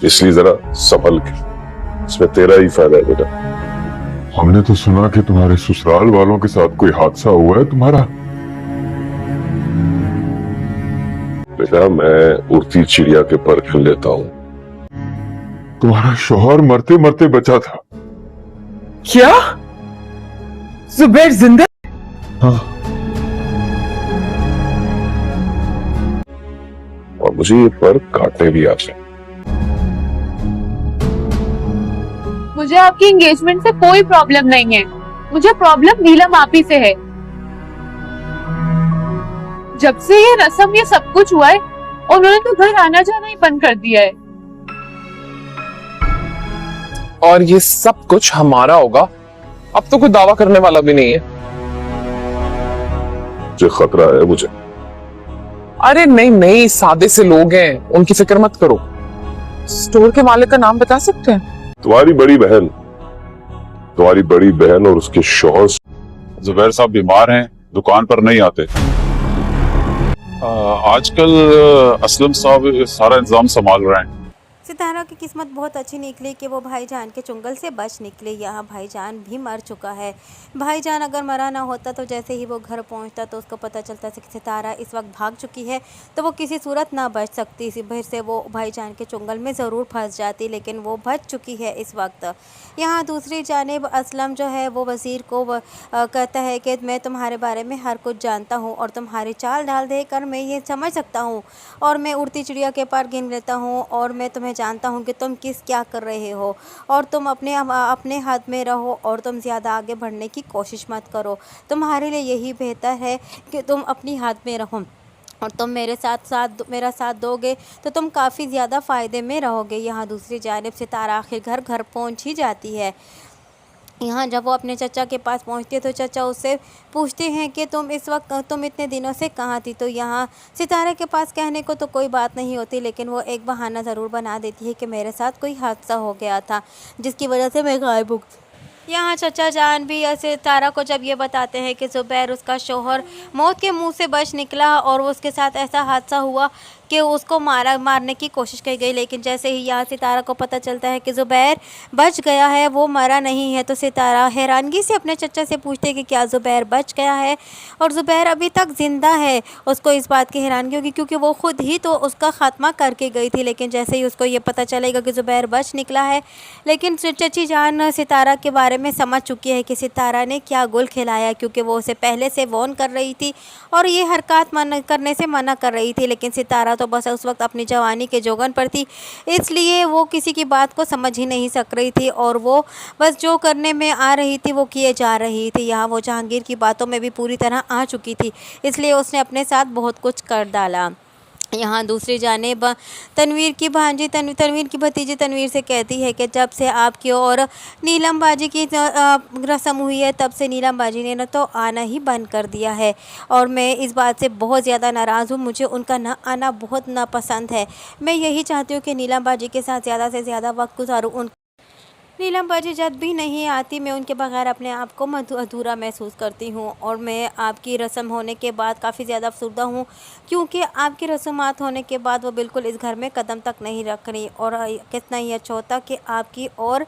इसलिए जरा संभल के, इसमें तेरा ही फायदा है बेटा। हमने तो सुना कि तुम्हारे ससुराल वालों के साथ कोई हादसा हुआ है तुम्हारा। बेटा मैं उड़ती चिड़िया के पर खेल लेता हूँ। तुम्हारा शौहर मरते मरते बचा था। क्या? जुबैर जिंदा? हाँ। और मुझे ये पर काटने भी आते हैं। मुझे आपकी एंगेजमेंट से कोई प्रॉब्लम नहीं है, मुझे प्रॉब्लम नीलम आपी से है। जब से ये रस्म ये सब कुछ हुआ है, उन्होंने तो घर आना जाना ही बंद कर दिया है। और ये सब कुछ हमारा होगा? अब तो कोई दावा करने वाला भी नहीं है। मुझे खतरा है मुझे। अरे नहीं नहीं, सादे से लोग हैं, उनकी फिक्र मत करो। स्टोर के मालिक का नाम बता सकते हैं? तुम्हारी बड़ी बहन और उसके शौहर। जुबैर साहब बीमार हैं, दुकान पर नहीं आते। आजकल असलम साहब सारा इंतजाम संभाल रहे हैं। सितारा की किस्मत बहुत अच्छी निकली कि वो भाईजान के चुंगल से बच निकले। यहाँ भाईजान भी मर चुका है। भाईजान अगर मरा ना होता तो जैसे ही वो घर पहुँचता तो उसको पता चलता कि सितारा इस वक्त भाग चुकी है, तो वो किसी सूरत ना बच सकती। इसी भर से वो भाईजान के चुंगल में ज़रूर फंस जाती, लेकिन वो बच चुकी है इस वक्त। यहाँ दूसरी जानिब असलम जो है वो वज़ीर को कहता है कि मैं तुम्हारे बारे में हर कुछ जानता हूँ और तुम्हारी चाल ढाल देकर मैं ये समझ सकता हूँ, और मैं उड़ती चिड़िया के पार गिन लेता हूँ, और मैं तुम्हें जानता हूँ कि तुम क्या कर रहे हो, और तुम अपने हाथ में रहो और तुम ज़्यादा आगे बढ़ने की कोशिश मत करो। तुम्हारे लिए यही बेहतर है कि तुम अपनी हाथ में रहो, और तुम मेरा साथ दोगे तो तुम काफ़ी ज़्यादा फ़ायदे में रहोगे। यहाँ दूसरी जानिब सितारा आखिर घर पहुँच ही जाती है। यहाँ जब वो अपने चचा के पास पहुँचती है तो चचा उससे पूछते हैं कि तुम इतने दिनों से कहाँ थी। तो यहाँ सितारे के पास कहने को तो कोई बात नहीं होती, लेकिन वो एक बहाना ज़रूर बना देती है कि मेरे साथ कोई हादसा हो गया था जिसकी वजह से मैं गायब हूँ। यहाँ चचा जान भी सितारा को जब ये बताते हैं कि जुबैर उसका शौहर मौत के मुंह से बच निकला और उसके साथ ऐसा हादसा हुआ कि उसको मारने की कोशिश की गई, लेकिन जैसे ही यहाँ सितारा को पता चलता है कि जुबैर बच गया है, वो मरा नहीं है, तो सितारा हैरानगी से अपने चचा से पूछते हैं कि क्या जुबैर बच गया है और जुबैर अभी तक ज़िंदा है। उसको इस बात की हैरानगी होगी क्योंकि वो खुद ही तो उसका ख़ात्मा करके गई थी, लेकिन जैसे ही उसको ये पता चलेगा कि जुबैर बच निकला है, लेकिन चची जान सितारा के बारे में समझ चुकी है कि सितारा ने क्या गुल खिलाया, क्योंकि वो उसे पहले से वॉर्न कर रही थी और ये हरकत करने से मना कर रही थी, लेकिन सितारा तो बस उस वक्त अपनी जवानी के जोगन पर थी, इसलिए वो किसी की बात को समझ ही नहीं सक रही थी और वो बस जो करने में आ रही थी वो किए जा रही थी। यहाँ वो जहांगीर की बातों में भी पूरी तरह आ चुकी थी, इसलिए उसने अपने साथ बहुत कुछ कर डाला। यहाँ दूसरी जानिब तनवीर की भांजी तनवीर की भतीजी तनवीर से कहती है कि जब से आपकी और नीलम बाजी की रस्म हुई है तब से नीलम बाजी ने ना तो आना ही बंद कर दिया है, और मैं इस बात से बहुत ज़्यादा नाराज़ हूँ। मुझे उनका ना आना बहुत नापसंद है। मैं यही चाहती हूँ कि नीलम बाजी के साथ ज़्यादा से ज़्यादा वक्त गुजारूँ। नीलम बाजी जब भी नहीं आती मैं उनके बगैर अपने आप को अधूरा महसूस करती हूँ, और मैं आपकी रस्म होने के बाद काफ़ी ज़्यादा अफसरदा हूँ, क्योंकि आपकी रस्मात होने के बाद वो बिल्कुल इस घर में कदम तक नहीं रख रही। और कितना ही अच्छा होता कि आपकी और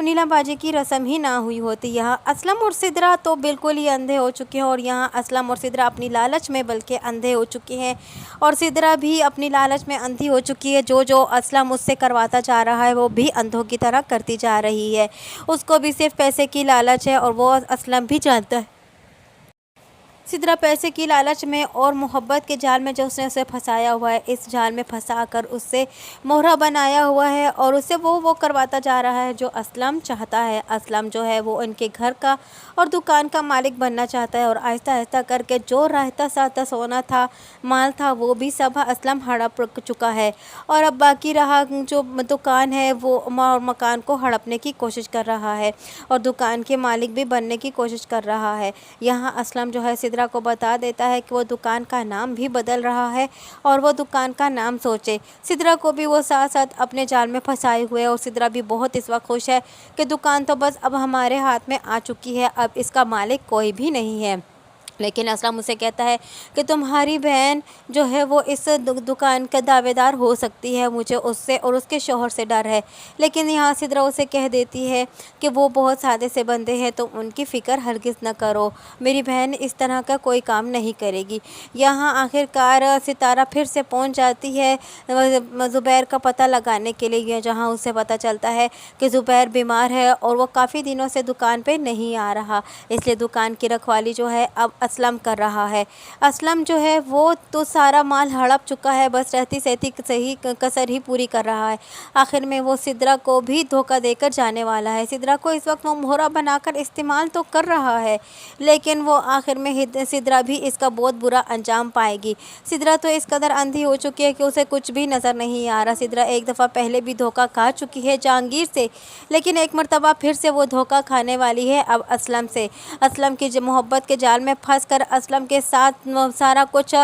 नीलम बाजी की रस्म ही ना हुई होती। यहाँ असलम और सिदरा तो बिल्कुल ही अंधे हो चुके हैं, और यहाँ असलम और सिदरा अपनी लालच में बल्कि अंधे हो चुके हैं, और सिदरा भी अपनी लालच में अंधी हो चुकी है। जो असलम उससे करवाता जा रहा है वो भी अंधों की तरह करती जा रही है। उसको भी सिर्फ पैसे की लालच है, और वो असलम भी जानता है। सिदरा पैसे की लालच में और मोहब्बत के जाल में जो उसने उसे फंसाया हुआ है, इस जाल में फंसा कर उससे मोहरा बनाया हुआ है, और उससे वो करवाता जा रहा है जो असलम चाहता है। असलम जो है वो उनके घर का और दुकान का मालिक बनना चाहता है, और आहिस्ता आहिस्ता करके जो रहता सहता सोना था, माल था, वो भी सब असलम हड़प चुका है, और अब बाकी रहा जो दुकान है वो मकान को हड़पने की कोशिश कर रहा है, और दुकान के मालिक भी बनने की कोशिश कर रहा है। यहाँ असलम जो है सिदरा को बता देता है कि वो दुकान का नाम भी बदल रहा है, और वो दुकान का नाम सोचे। सिदरा को भी वो साथ साथ अपने जाल में फंसाए हुए, और सिदरा भी बहुत इस वक्त खुश है कि दुकान तो बस अब हमारे हाथ में आ चुकी है, अब इसका मालिक कोई भी नहीं है। लेकिन असलम उसे कहता है कि तुम्हारी बहन जो है वो इस दुकान का दावेदार हो सकती है, मुझे उससे और उसके शोहर से डर है। लेकिन यहाँ सिद्रा उसे कह देती है कि वो बहुत सादे से बंदे हैं, तो उनकी फ़िक्र हरगिज़ न करो, मेरी बहन इस तरह का कोई काम नहीं करेगी। यहाँ आखिरकार सितारा फिर से पहुँच जाती है ज़ुबैर का पता लगाने के लिए, जहाँ उसे पता चलता है कि ज़ुबैर बीमार है और वो काफ़ी दिनों से दुकान पे नहीं आ रहा, इसलिए दुकान की रखवाली जो है अब असलम कर रहा है। असलम जो है वो तो सारा माल हड़प चुका है, बस रहती सहती सही कसर ही पूरी कर रहा है। आखिर में वो सिद्रा को भी धोखा देकर जाने वाला है। सिद्रा को इस वक्त वो मोहरा बनाकर इस्तेमाल तो कर रहा है, लेकिन वो आखिर में सिद्रा भी इसका बहुत बुरा अंजाम पाएगी। सिद्रा तो इस कदर अंधी हो चुकी है कि उसे कुछ भी नज़र नहीं आ रहा। सिद्रा एक दफ़ा पहले भी धोखा खा चुकी है जहांगीर से, लेकिन एक मरतबा फिर से वो धोखा खाने वाली है अब असलम से। असलम की मोहब्बत के जाल में फंस कर असलम के साथ सारा कुछ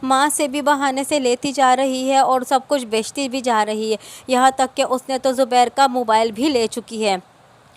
माँ से भी बहाने से लेती जा रही है और सब कुछ बेचती भी जा रही है। यहाँ तक कि उसने तो ज़ुबैर का मोबाइल भी ले चुकी है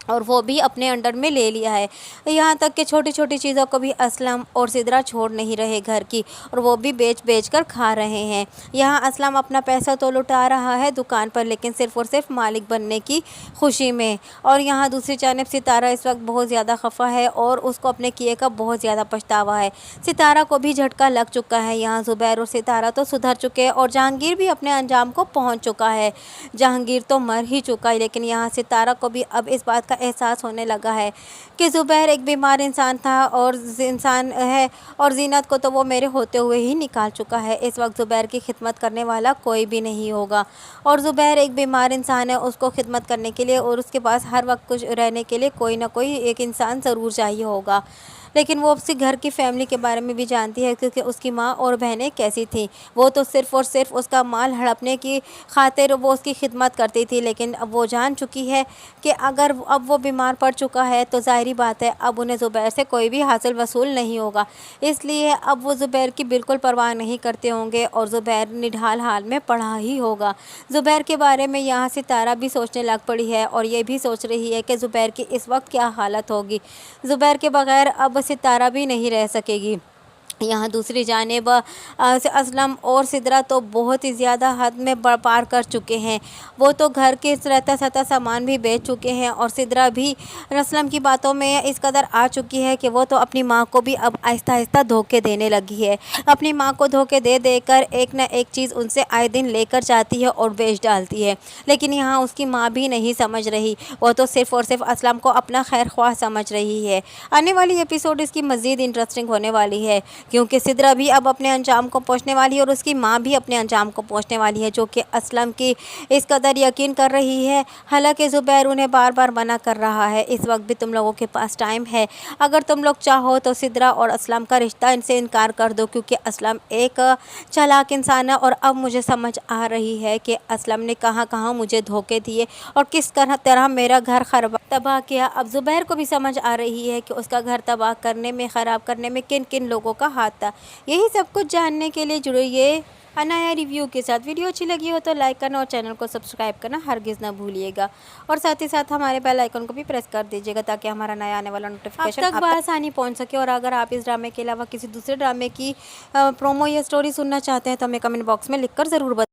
और वो भी अपने अंडर में ले लिया है। यहाँ तक कि छोटी छोटी चीज़ों को भी असलम और सिद्रा छोड़ नहीं रहे घर की, और वो भी बेच कर खा रहे हैं। यहाँ असलम अपना पैसा तो लुटा रहा है दुकान पर, लेकिन सिर्फ़ और सिर्फ मालिक बनने की खुशी में। और यहाँ दूसरी जानिब सितारा इस वक्त बहुत ज़्यादा खफा है और उसको अपने किए का बहुत ज़्यादा पछतावा है। सितारा को भी झटका लग चुका है। यहाँ ज़ुबैर और सितारा तो सुधर चुके हैं और जहांगीर भी अपने अंजाम को पहुँच चुका है। जहांगीर तो मर ही चुका है, लेकिन यहाँ सितारा को भी अब इस बात का एहसास होने लगा है कि ज़ुबैर एक बीमार इंसान था और इंसान है, और जीनत को तो वो मेरे होते हुए ही निकाल चुका है। इस वक्त ज़ुबैर की खिदमत करने वाला कोई भी नहीं होगा, और ज़ुबैर एक बीमार इंसान है, उसको खिदमत करने के लिए और उसके पास हर वक्त कुछ रहने के लिए कोई ना कोई एक इंसान ज़रूर चाहिए होगा। लेकिन वो उसके घर की फैमिली के बारे में भी जानती है, क्योंकि उसकी माँ और बहनें कैसी थीं। वो तो सिर्फ़ और सिर्फ उसका माल हड़पने की खातिर वो उसकी खिदमत करती थी, लेकिन अब वो जान चुकी है कि अगर अब वो बीमार पड़ चुका है तो ज़ाहिरी बात है अब उन्हें ज़ुबैर से कोई भी हासिल वसूल नहीं होगा। इसलिए अब वो ज़ुबैर की बिल्कुल परवाह नहीं करते होंगे और ज़ुबैर निढाल हाल में पड़ा ही होगा। ज़ुबैर के बारे में यहाँ सितारा भी सोचने लग पड़ी है और ये भी सोच रही है कि ज़ुबैर की इस वक्त क्या हालत होगी। ज़ुबैर के बग़ैर अब सितारा भी नहीं रह सकेगी। यहाँ दूसरी जानिब असलम और सिद्रा तो बहुत ही ज़्यादा हद में पार कर चुके हैं। वो तो घर के रहता सहता सामान भी बेच चुके हैं और सिद्रा भी असलम की बातों में इस कदर आ चुकी है कि वो तो अपनी माँ को भी अब आहिस्ता आहिस्ता धोखे देने लगी है। अपनी माँ को धोखे दे देकर एक न एक चीज़ उनसे आए दिन लेकर जाती है और बेच डालती है। लेकिन यहाँ उसकी माँ भी नहीं समझ रही, वो तो सिर्फ़ और सिर्फ असलम को अपना खैर ख्वाह समझ रही है। आने वाली एपिसोड इसकी मज़ीद इंटरेस्टिंग होने वाली है, क्योंकि सिद्रा भी अब अपने अंजाम को पहुंचने वाली है और उसकी माँ भी अपने अंजाम को पहुंचने वाली है, जो कि असलम की इस कदर यकीन कर रही है। हालांकि ज़ुबैर उन्हें बार बार मना कर रहा है। इस वक्त भी तुम लोगों के पास टाइम है, अगर तुम लोग चाहो तो सिद्रा और असलम का रिश्ता इनसे इनकार कर दो, क्योंकि असलम एक चालाक इंसान है और अब मुझे समझ आ रही है कि असलम ने कहाँ कहाँ मुझे धोखे दिए और किस तरह मेरा घर तबाह किया। अब ज़ुबैर को भी समझ आ रही है कि उसका घर तबाह करने में, ख़राब करने में किन किन लोगों का हाथ था। यही सब कुछ जानने के लिए जुड़िए नया रिव्यू के साथ। वीडियो अच्छी लगी हो तो लाइक करना और चैनल को सब्सक्राइब करना हरगिज़ ना भूलिएगा, और साथ ही साथ हमारे बेल आइकन को भी प्रेस कर दीजिएगा ताकि हमारा नया आने वाला नोटिफिकेशन आप तक आसानी पहुंच सके। और अगर आप इस ड्रामे के अलावा किसी दूसरे ड्रामे की प्रोमो या स्टोरी सुनना चाहते हैं तो हमें कमेंट बॉक्स में लिखकर ज़रूर बताएं।